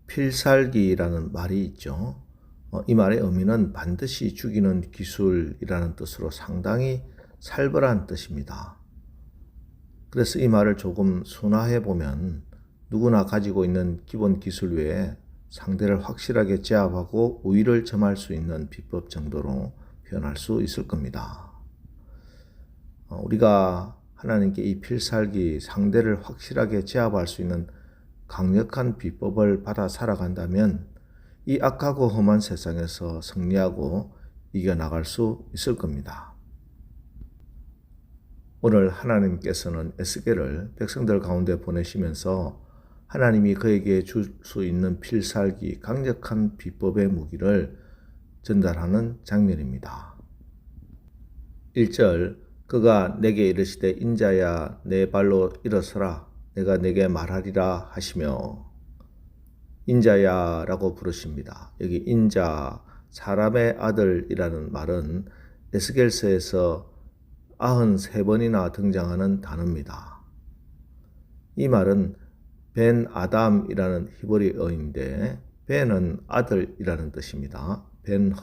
필살기라는 말이 있죠. 이 말의 의미는 반드시 죽이는 기술이라는 뜻으로 상당히 살벌한 뜻입니다. 그래서 이 말을 조금 순화해 보면 누구나 가지고 있는 기본 기술 외에 상대를 확실하게 제압하고 우위를 점할 수 있는 비법 정도로 표현할 수 있을 겁니다. 우리가 하나님께 이 필살기, 상대를 확실하게 제압할 수 있는 강력한 비법을 받아 살아간다면 이 악하고 험한 세상에서 승리하고 이겨나갈 수 있을 겁니다. 오늘 하나님께서는 에스겔을 백성들 가운데 보내시면서 하나님이 그에게 줄 수 있는 필살기, 강력한 비법의 무기를 전달하는 장면입니다. 1절, 그가 내게 이르시되 인자야 내 발로 일어서라 내가 내게 말하리라 하시며, 인자야 라고 부르십니다. 여기 인자, 사람의 아들이라는 말은 에스겔서에서 93번이나 등장하는 단어입니다. 이 말은 벤 아담이라는 히브리어인데 벤은 아들이라는 뜻입니다. 벤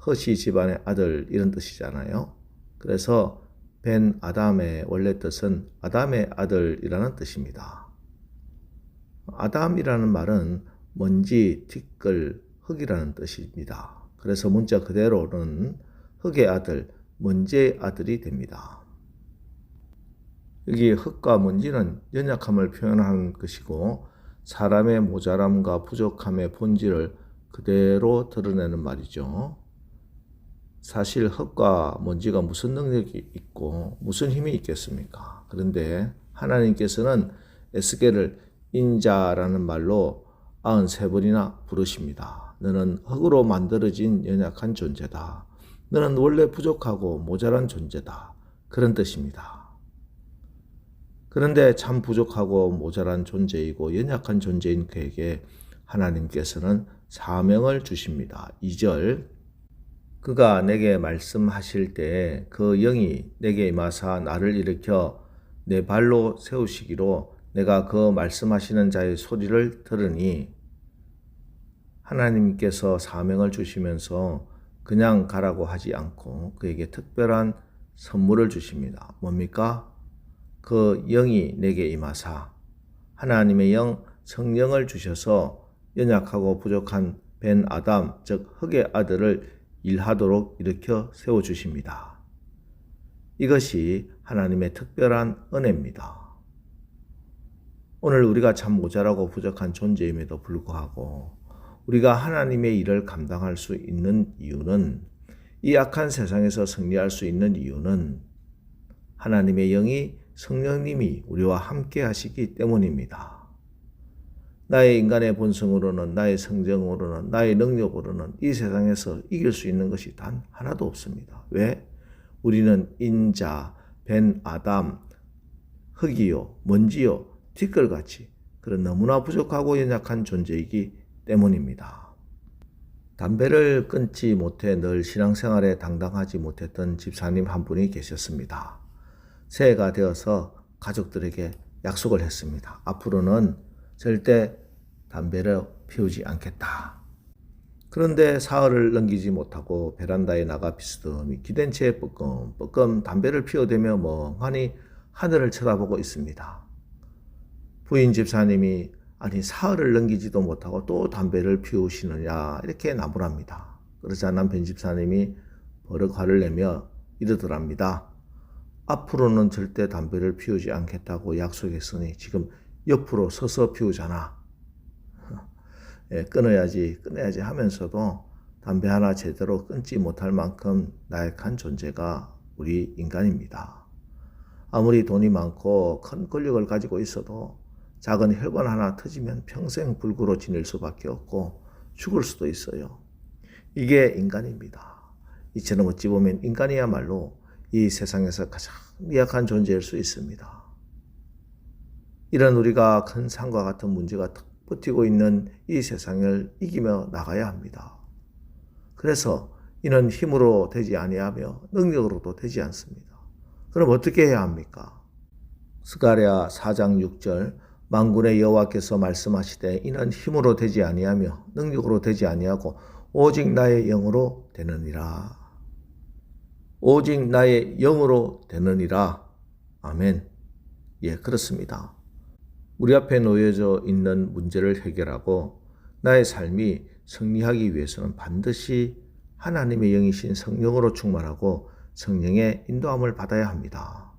허시 집안의 아들 이런 뜻이잖아요. 그래서 벤 아담의 원래 뜻은 아담의 아들이라는 뜻입니다. 아담이라는 말은 먼지, 티끌, 흙이라는 뜻입니다. 그래서 문자 그대로는 흙의 아들, 먼지의 아들이 됩니다. 여기 흙과 먼지는 연약함을 표현하는 것이고 사람의 모자람과 부족함의 본질을 그대로 드러내는 말이죠. 사실 흙과 먼지가 무슨 능력이 있고 무슨 힘이 있겠습니까? 그런데 하나님께서는 에스겔을 인자라는 말로 93번이나 부르십니다. 너는 흙으로 만들어진 연약한 존재다. 너는 원래 부족하고 모자란 존재다. 그런 뜻입니다. 그런데 참 부족하고 모자란 존재이고 연약한 존재인 그에게 하나님께서는 사명을 주십니다. 2절, 그가 내게 말씀하실 때 그 영이 내게 임하사 나를 일으켜 내 발로 세우시기로 내가 그 말씀하시는 자의 소리를 들으니, 하나님께서 사명을 주시면서 그냥 가라고 하지 않고 그에게 특별한 선물을 주십니다. 뭡니까? 그 영이 내게 임하사, 하나님의 영, 성령을 주셔서 연약하고 부족한 벤 아담, 즉 흙의 아들을 일하도록 일으켜 세워주십니다. 이것이 하나님의 특별한 은혜입니다. 오늘 우리가 참 모자라고 부족한 존재임에도 불구하고 우리가 하나님의 일을 감당할 수 있는 이유는, 이 악한 세상에서 승리할 수 있는 이유는 하나님의 영이, 성령님이 우리와 함께 하시기 때문입니다. 나의 인간의 본성으로는, 나의 성정으로는, 나의 능력으로는 이 세상에서 이길 수 있는 것이 단 하나도 없습니다. 왜? 우리는 인자, 벤 아담, 흙이요, 먼지요, 티끌같이 그런 너무나 부족하고 연약한 존재이기 때문입니다. 담배를 끊지 못해 늘 신앙생활에 당당하지 못했던 집사님 한 분이 계셨습니다. 새해가 되어서 가족들에게 약속을 했습니다. 앞으로는 절대 담배를 피우지 않겠다. 그런데 사흘을 넘기지 못하고 베란다에 나가 비스듬히 기댄 채 뻐끔뻐끔 담배를 피워대며 멍하니 하늘을 쳐다보고 있습니다. 부인 집사님이 아니 사흘을 넘기지도 못하고 또 담배를 피우시느냐 이렇게 나무랍니다. 그러자 남편 집사님이 버럭 화를 내며 이러더랍니다. 앞으로는 절대 담배를 피우지 않겠다고 약속했으니 지금 옆으로 서서 피우잖아. 끊어야지 하면서도 담배 하나 제대로 끊지 못할 만큼 나약한 존재가 우리 인간입니다. 아무리 돈이 많고 큰 권력을 가지고 있어도 작은 혈관 하나 터지면 평생 불구로 지낼 수밖에 없고 죽을 수도 있어요. 이게 인간입니다. 이처럼 어찌 보면 인간이야말로 이 세상에서 가장 미약한 존재일 수 있습니다. 이런 우리가 큰 산과 같은 문제가 탁 버티고 있는 이 세상을 이기며 나가야 합니다. 그래서 이는 힘으로 되지 아니하며 능력으로도 되지 않습니다. 그럼 어떻게 해야 합니까? 스가랴 4장 6절, 만군의 여호와께서 말씀하시되 이는 힘으로 되지 아니하며 능력으로 되지 아니하고 오직 나의 영으로 되느니라. 오직 나의 영으로 되느니라. 아멘. 예, 그렇습니다. 우리 앞에 놓여져 있는 문제를 해결하고 나의 삶이 승리하기 위해서는 반드시 하나님의 영이신 성령으로 충만하고 성령의 인도함을 받아야 합니다.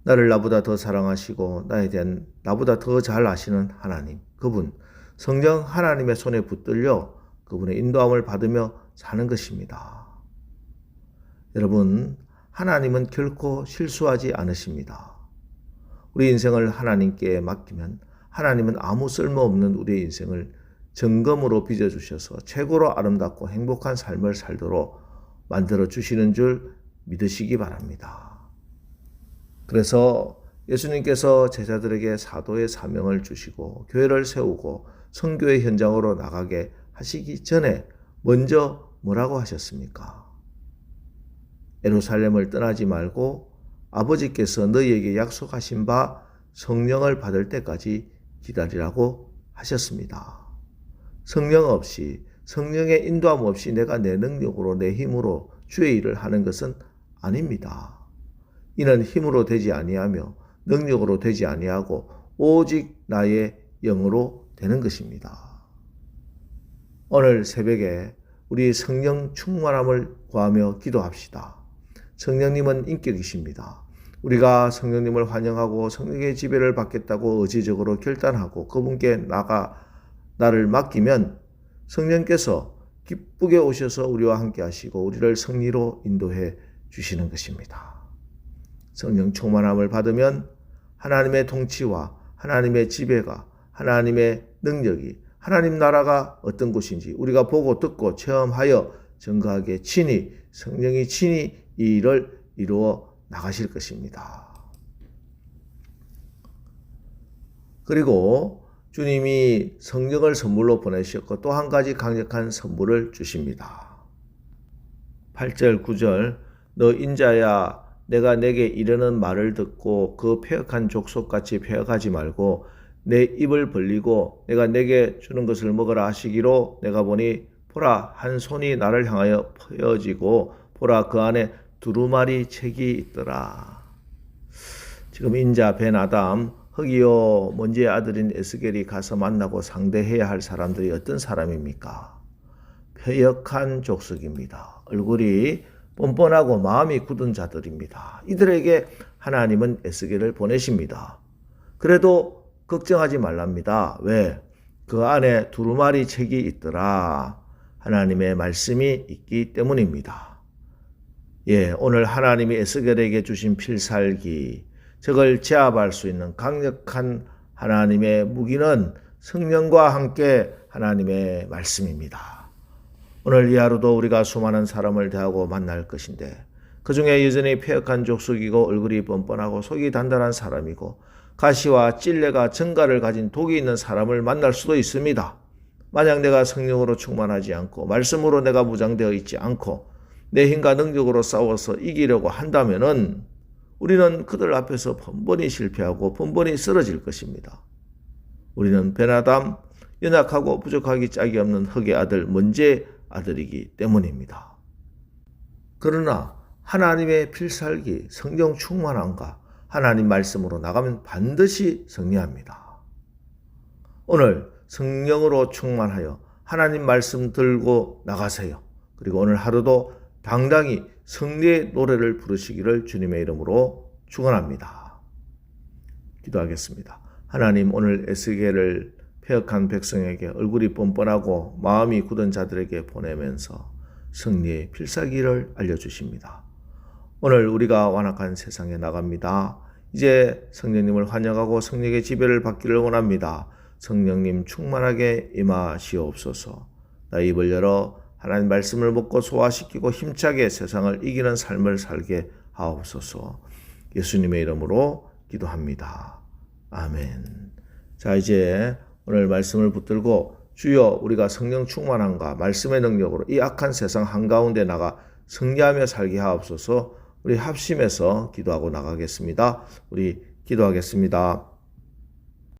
나를 나보다 더 사랑하시고 나에 대한 나보다 더 잘 아시는 하나님, 그분, 성령 하나님의 손에 붙들려 그분의 인도함을 받으며 사는 것입니다. 여러분, 하나님은 결코 실수하지 않으십니다. 우리 인생을 하나님께 맡기면 하나님은 아무 쓸모없는 우리의 인생을 점검으로 빚어주셔서 최고로 아름답고 행복한 삶을 살도록 만들어주시는 줄 믿으시기 바랍니다. 그래서 예수님께서 제자들에게 사도의 사명을 주시고 교회를 세우고 선교의 현장으로 나가게 하시기 전에 먼저 뭐라고 하셨습니까? 예루살렘을 떠나지 말고 아버지께서 너희에게 약속하신 바 성령을 받을 때까지 기다리라고 하셨습니다. 성령 없이, 성령의 인도함 없이 내가 내 능력으로 내 힘으로 주의 일을 하는 것은 아닙니다. 이는 힘으로 되지 아니하며 능력으로 되지 아니하고 오직 나의 영으로 되는 것입니다. 오늘 새벽에 우리 성령 충만함을 구하며 기도합시다. 성령님은 인격이십니다. 우리가 성령님을 환영하고 성령의 지배를 받겠다고 의지적으로 결단하고 그분께 나를 맡기면 성령께서 기쁘게 오셔서 우리와 함께 하시고 우리를 승리로 인도해 주시는 것입니다. 성령 충만함을 받으면 하나님의 통치와 하나님의 지배가, 하나님의 능력이, 하나님 나라가 어떤 곳인지 우리가 보고 듣고 체험하여 증거하게 친히, 성령이 친히 이 일을 이루어 나가실 것입니다. 그리고 주님이 성령을 선물로 보내셨고 또 한 가지 강력한 선물을 주십니다. 8절 9절 너 인자야 내가 내게 이르는 말을 듣고 그 패역한 족속같이 패역하지 말고 내 입을 벌리고 내가 내게 주는 것을 먹으라 하시기로 내가 보니 보라 한 손이 나를 향하여 펴어지고 보라 그 안에 두루마리 책이 있더라. 지금 인자 벤 아담 흑이요 먼지의 아들인 에스겔이 가서 만나고 상대해야 할 사람들이 어떤 사람입니까? 패역한 족속입니다. 얼굴이 뻔뻔하고 마음이 굳은 자들입니다. 이들에게 하나님은 에스겔을 보내십니다. 그래도 걱정하지 말랍니다. 왜? 그 안에 두루마리 책이 있더라. 하나님의 말씀이 있기 때문입니다. 예, 오늘 하나님이 에스겔에게 주신 필살기, 적을 제압할 수 있는 강력한 하나님의 무기는 성령과 함께 하나님의 말씀입니다. 오늘 이 하루도 우리가 수많은 사람을 대하고 만날 것인데 그 중에 여전히 패역한 족속이고 얼굴이 뻔뻔하고 속이 단단한 사람이고 가시와 찔레가 정갈을 가진 독이 있는 사람을 만날 수도 있습니다. 만약 내가 성령으로 충만하지 않고 말씀으로 내가 무장되어 있지 않고 내 힘과 능력으로 싸워서 이기려고 한다면은 우리는 그들 앞에서 번번이 실패하고 번번이 쓰러질 것입니다. 우리는 벤아담, 연약하고 부족하기 짝이 없는 흑의 아들, 먼지의 아들이기 때문입니다. 그러나 하나님의 필살기, 성령 충만함과 하나님 말씀으로 나가면 반드시 승리합니다. 오늘 성령으로 충만하여 하나님 말씀 들고 나가세요. 그리고 오늘 하루도 당당히 승리의 노래를 부르시기를 주님의 이름으로 축원합니다. 기도하겠습니다. 하나님 오늘 에스겔을 패역한 백성에게 얼굴이 뻔뻔하고 마음이 굳은 자들에게 보내면서 승리의 필살기를 알려주십니다. 오늘 우리가 완악한 세상에 나갑니다. 이제 성령님을 환영하고 성령의 지배를 받기를 원합니다. 성령님 충만하게 임하시옵소서. 나의 입을 열어 하나님 말씀을 먹고 소화시키고 힘차게 세상을 이기는 삶을 살게 하옵소서. 예수님의 이름으로 기도합니다. 아멘. 자, 이제 오늘 말씀을 붙들고 주여 우리가 성령 충만함과 말씀의 능력으로 이 악한 세상 한가운데 나가 승리하며 살게 하옵소서. 우리 합심해서 기도하고 나가겠습니다. 우리 기도하겠습니다.